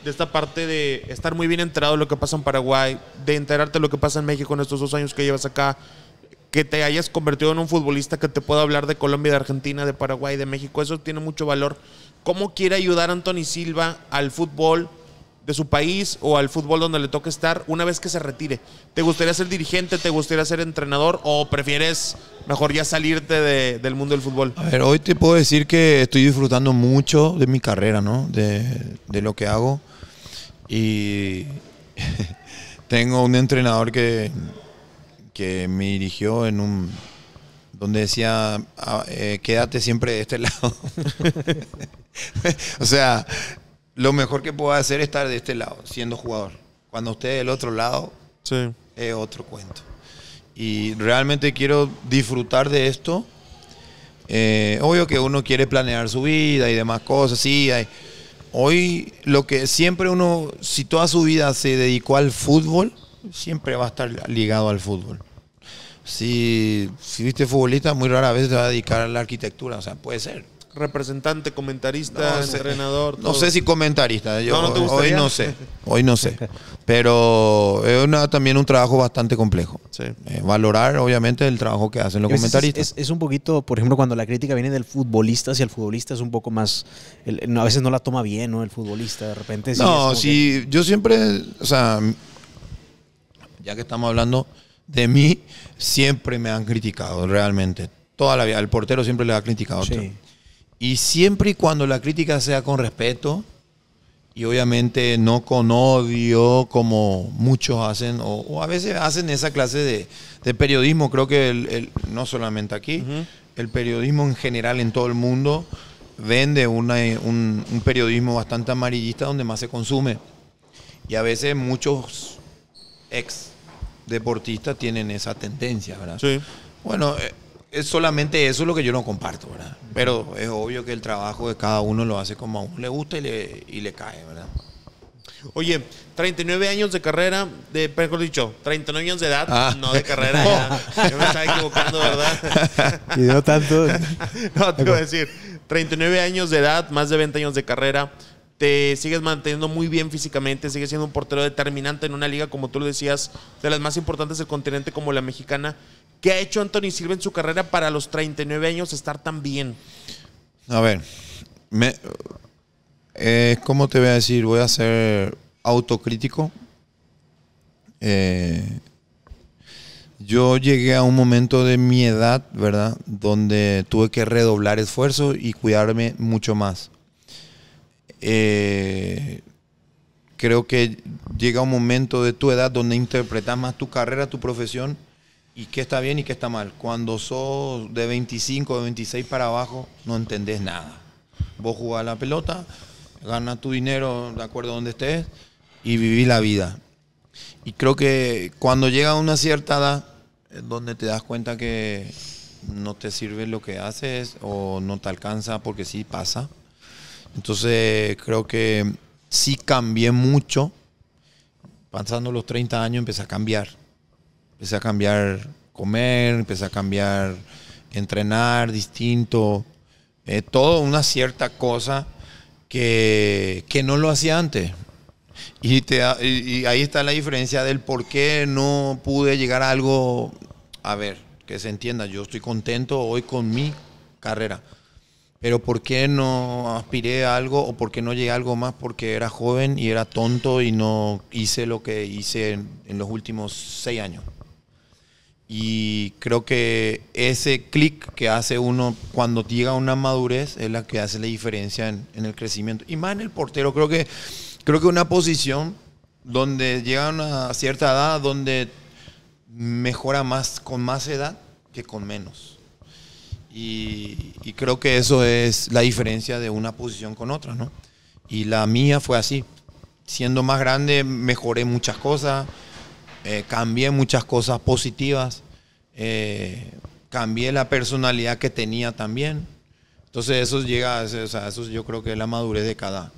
de esta parte de estar muy bien enterado de lo que pasa en Paraguay, de enterarte de lo que pasa en México en estos 2 años que llevas acá, que te hayas convertido en un futbolista que te pueda hablar de Colombia, de Argentina, de Paraguay, de México, eso tiene mucho valor. ¿Cómo quiere ayudar Anthony Silva al fútbol de su país o al fútbol donde le toque estar una vez que se retire? ¿Te gustaría ser dirigente, te gustaría ser entrenador o prefieres mejor ya salirte del mundo del fútbol? A ver, hoy te puedo decir que estoy disfrutando mucho de mi carrera, ¿no? De lo que hago. Y tengo un entrenador que me dirigió donde decía, quédate siempre de este lado. O sea, lo mejor que puedo hacer es estar de este lado, siendo jugador. Cuando esté del otro lado, sí, es otro cuento. Y realmente quiero disfrutar de esto. Obvio que uno quiere planear su vida y demás cosas, sí. Hoy, lo que siempre uno, si toda su vida se dedicó al fútbol, siempre va a estar ligado al fútbol. Si viste futbolista, muy rara vez te va a dedicar a la arquitectura, o sea, puede ser. Representante, comentarista, entrenador. No sé si comentarista. ¿No te gustaría? Hoy no sé. Pero es también un trabajo bastante complejo. Sí. Valorar, obviamente, el trabajo que hacen los comentaristas. Es un poquito, por ejemplo, cuando la crítica viene del futbolista hacia el futbolista, es un poco más. A veces no la toma bien, ¿no? El futbolista, de repente. No, sí, yo siempre. O sea, ya que estamos hablando de mí, siempre me han criticado, realmente. Toda la vida. El portero siempre le ha criticado. Sí. Y siempre y cuando la crítica sea con respeto y obviamente no con odio como muchos hacen o a veces hacen esa clase de periodismo, creo que no solamente aquí, el periodismo en general en todo el mundo vende un periodismo bastante amarillista donde más se consume y a veces muchos ex deportistas tienen esa tendencia, ¿verdad? Sí. Bueno, es solamente eso lo que yo no comparto, ¿verdad? Pero es obvio que el trabajo de cada uno lo hace como a uno le gusta y le cae, ¿verdad? Oye, 39 años de carrera, mejor dicho, 39 años de edad, no de carrera. Yo me estaba equivocando, ¿verdad? Y no tanto. No, te voy a decir, 39 años de edad, más de 20 años de carrera, te sigues manteniendo muy bien físicamente, sigues siendo un portero determinante en una liga, como tú lo decías, de las más importantes del continente como la mexicana. ¿Qué ha hecho Anthony Silva en su carrera para a los 39 años estar tan bien? A ver, ¿cómo te voy a decir? Voy a ser autocrítico. Yo llegué a un momento de mi edad, ¿verdad? Donde tuve que redoblar esfuerzo y cuidarme mucho más. Creo que llega un momento de tu edad donde interpretas más tu carrera, tu profesión y qué está bien y qué está mal. Cuando sos de 25, de 26 para abajo, no entendés nada. Vos jugás la pelota, ganas tu dinero de acuerdo a donde estés y vivís la vida. Y creo que cuando llega a una cierta edad, es donde te das cuenta que no te sirve lo que haces o no te alcanza, porque sí pasa. Entonces creo que sí cambié mucho. Pasando los 30 años empecé a cambiar. Empecé a cambiar comer, empecé a cambiar entrenar distinto. Todo una cierta cosa que no lo hacía antes. Y ahí está la diferencia del por qué no pude llegar a algo. A ver, que se entienda, yo estoy contento hoy con mi carrera. Pero ¿por qué no aspiré a algo o por qué no llegué a algo más? Porque era joven y era tonto y no hice lo que hice en los últimos 6 años. Y creo que ese clic que hace uno cuando llega a una madurez es la que hace la diferencia en el crecimiento. Y más en el portero, creo que una posición donde llega a una cierta edad donde mejora más con más edad que con menos. Y creo que eso es la diferencia de una posición con otra, ¿no? Y la mía fue así. Siendo más grande mejoré muchas cosas. Cambié muchas cosas positivas, cambié la personalidad que tenía también. Entonces eso llega, o sea, eso yo creo que es la madurez de cada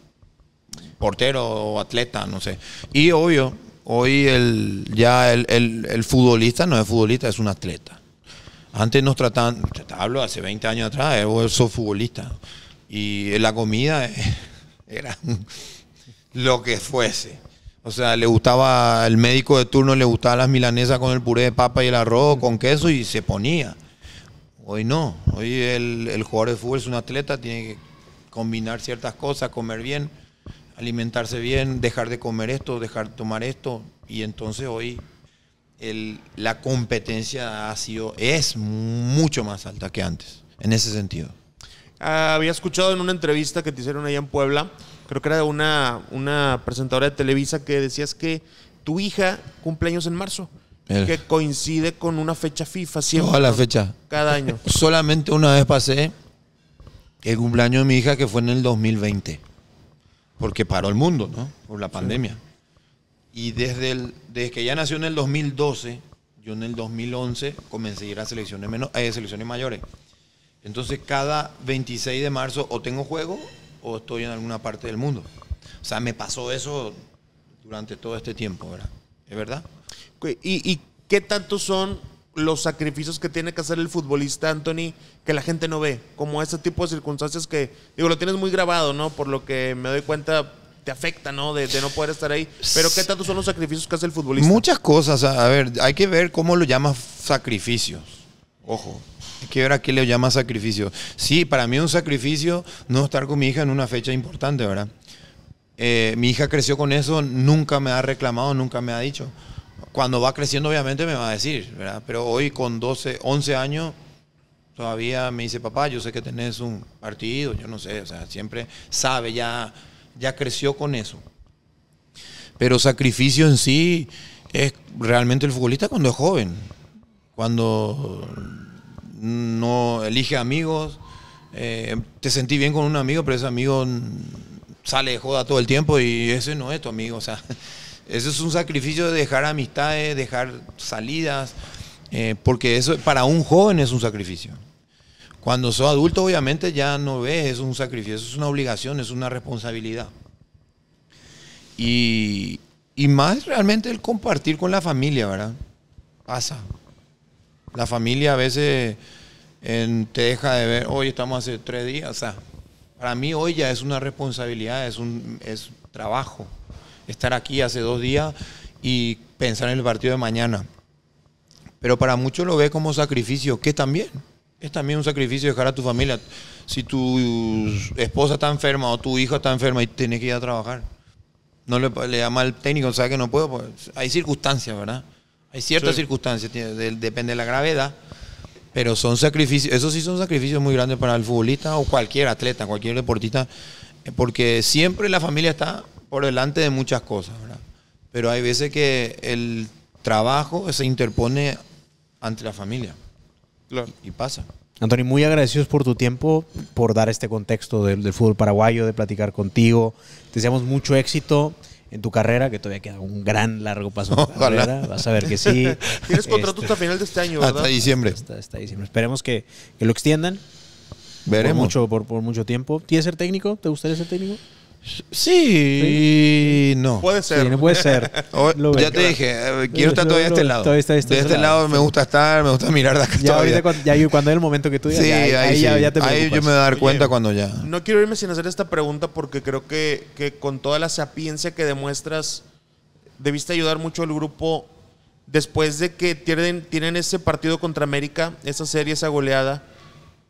portero o atleta, no sé. Y obvio Hoy el futbolista no es futbolista, es un atleta. Antes nos trataban, te hablo hace 20 años atrás, vos sos futbolista. Y la comida era lo que fuese. O sea, le gustaba, el médico de turno le gustaba las milanesas con el puré de papa y el arroz con queso y se ponía. Hoy no. Hoy el jugador de fútbol es un atleta, tiene que combinar ciertas cosas, comer bien, alimentarse bien, dejar de comer esto, dejar de tomar esto. Y entonces hoy la competencia es mucho más alta que antes, en ese sentido. Había escuchado en una entrevista que te hicieron allá en Puebla, creo que era de una presentadora de Televisa, que decías que tu hija cumple años en marzo, que coincide con una fecha FIFA siempre. Toda la fecha. Cada año. Solamente una vez pasé el cumpleaños de mi hija, que fue en el 2020, porque paró el mundo, ¿no? Por la pandemia. Y desde que ella nació en el 2012, yo en el 2011 comencé a ir a selecciones mayores. Entonces cada 26 de marzo o tengo juego o estoy en alguna parte del mundo. O sea, me pasó eso durante todo este tiempo, ¿verdad? ¿Es verdad? ¿Y qué tanto son los sacrificios que tiene que hacer el futbolista, Anthony, que la gente no ve? Como ese tipo de circunstancias que, digo, lo tienes muy grabado, ¿no? Por lo que me doy cuenta, te afecta, ¿no? De no poder estar ahí. Pero ¿qué tanto son los sacrificios que hace el futbolista? Muchas cosas. A ver, hay que ver cómo lo llamas sacrificios. Ojo. Hay que ver a qué le llama sacrificio. Sí, para mí es un sacrificio no estar con mi hija en una fecha importante, ¿verdad? Mi hija creció con eso, nunca me ha reclamado, nunca me ha dicho. Cuando va creciendo, obviamente, me va a decir, ¿verdad? Pero hoy, con 11 años, todavía me dice, papá, yo sé que tenés un partido, yo no sé, o sea, siempre sabe, ya creció con eso. Pero sacrificio en sí es realmente el futbolista cuando es joven, cuando no elige amigos, te sentí bien con un amigo, pero ese amigo sale de joda todo el tiempo y ese no es tu amigo. O sea, eso es un sacrificio de dejar amistades, dejar salidas, porque eso para un joven es un sacrificio. Cuando sos adulto, obviamente ya no ves, es un sacrificio, eso es una obligación, es una responsabilidad. Y más realmente el compartir con la familia, ¿verdad? Pasa. La familia a veces te deja de ver, hoy estamos hace 3 días, o sea, para mí hoy ya es una responsabilidad, es trabajo. Estar aquí hace 2 días y pensar en el partido de mañana. Pero para muchos lo ve como sacrificio, que también es también un sacrificio dejar a tu familia. Si tu esposa está enferma o tu hijo está enferma y tienes que ir a trabajar, no le llama al técnico, sabe que no puedo, pues hay circunstancias, ¿verdad? Hay ciertas circunstancias, depende de la gravedad, pero son sacrificios, esos sí son sacrificios muy grandes para el futbolista o cualquier atleta, cualquier deportista, porque siempre la familia está por delante de muchas cosas, ¿verdad? Pero hay veces que el trabajo se interpone ante la familia. Claro. Y pasa. Anthony, muy agradecidos por tu tiempo, por dar este contexto del fútbol paraguayo, de platicar contigo. Te deseamos mucho éxito en tu carrera, que todavía queda un gran largo paso en tu carrera. Vas a ver que sí. Tienes contrato hasta final de este año, ¿verdad? Hasta diciembre. Hasta diciembre. Esperemos que lo extiendan. Veremos. Por mucho tiempo. ¿Quieres ser técnico? ¿Te gustaría ser técnico? Sí, no. Puede ser. Sí, no puede ser. Ya te dije, quiero estar todavía de este lado. De este lado me gusta estar, me gusta mirar de acá todavía. Cuando es el momento que tú digas, sí, ahí ya te preocupas. Ahí yo me voy a dar cuenta cuando ya. No quiero irme sin hacer esta pregunta porque creo que con toda la sapiencia que demuestras, debiste ayudar mucho al grupo después de que tienen ese partido contra América, esa serie, esa goleada.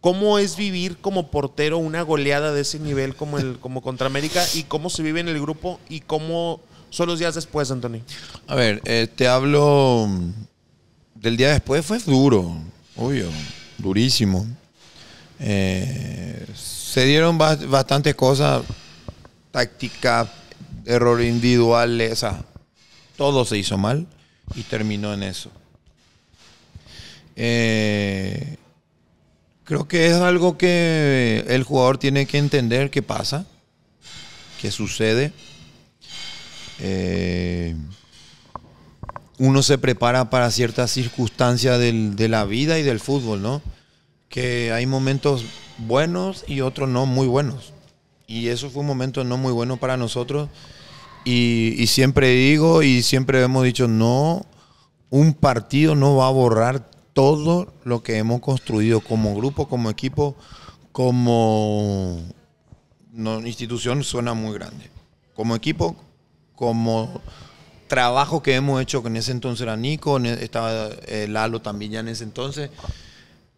¿Cómo es vivir como portero una goleada de ese nivel como contra América? ¿Y cómo se vive en el grupo? ¿Y cómo son los días después, Anthony? A ver, te hablo del día después. Fue duro, obvio, durísimo. Se dieron bastantes cosas, táctica, error individual, o sea, todo se hizo mal y terminó en eso. Creo que es algo que el jugador tiene que entender que pasa, que sucede. Uno se prepara para ciertas circunstancias de la vida y del fútbol, ¿no? Que hay momentos buenos y otros no muy buenos. Y eso fue un momento no muy bueno para nosotros Y siempre digo y siempre hemos dicho, no, un partido no va a borrar todo lo que hemos construido como grupo, como equipo, como institución, suena muy grande. Como equipo, como trabajo que hemos hecho, que en ese entonces era Nico, estaba Lalo también ya en ese entonces,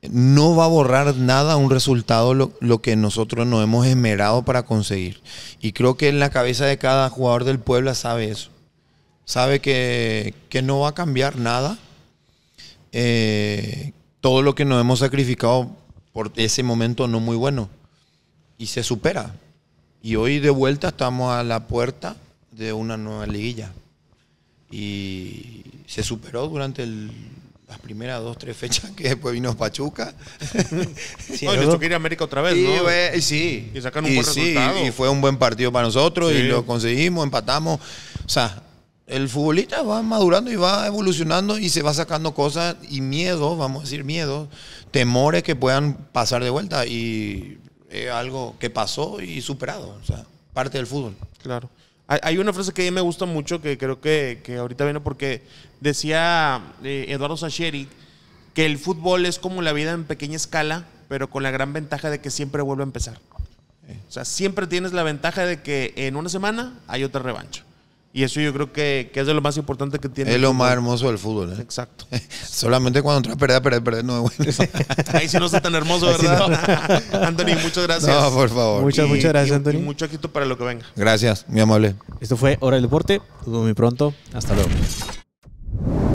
no va a borrar nada un resultado lo que nosotros nos hemos esmerado para conseguir. Y creo que en la cabeza de cada jugador del Puebla sabe eso. Sabe que no va a cambiar nada. Todo lo que nos hemos sacrificado por ese momento no muy bueno. Y se supera. Y hoy de vuelta estamos a la puerta de una nueva liguilla. Y se superó durante las primeras 2-3 fechas, que después vino Pachuca. Sí, no, les toca ir a América otra vez, ¿no? Sí. Y sacan un buen resultado. Y fue un buen partido para nosotros, sí. Y lo conseguimos, empatamos. O sea, el futbolista va madurando y va evolucionando y se va sacando cosas y miedo, vamos a decir miedo, temores que puedan pasar de vuelta. Y es algo que pasó y superado. O sea, parte del fútbol. Claro. Hay una frase que a mí me gusta mucho, que creo que ahorita viene porque decía Eduardo Sacheri que el fútbol es como la vida en pequeña escala, pero con la gran ventaja de que siempre vuelve a empezar. O sea, siempre tienes la ventaja de que en una semana hay otra revancha. Y eso yo creo que es de lo más importante que tiene. Es lo más hermoso del fútbol. Exacto. Solamente cuando entras a perder no es bueno. Ahí sí no está tan hermoso, ¿verdad? No. Anthony, muchas gracias. No, por favor. Muchas gracias, Anthony. Y mucho éxito para lo que venga. Gracias, muy amable. Esto fue Hora del Deporte. Muy pronto. Hasta luego.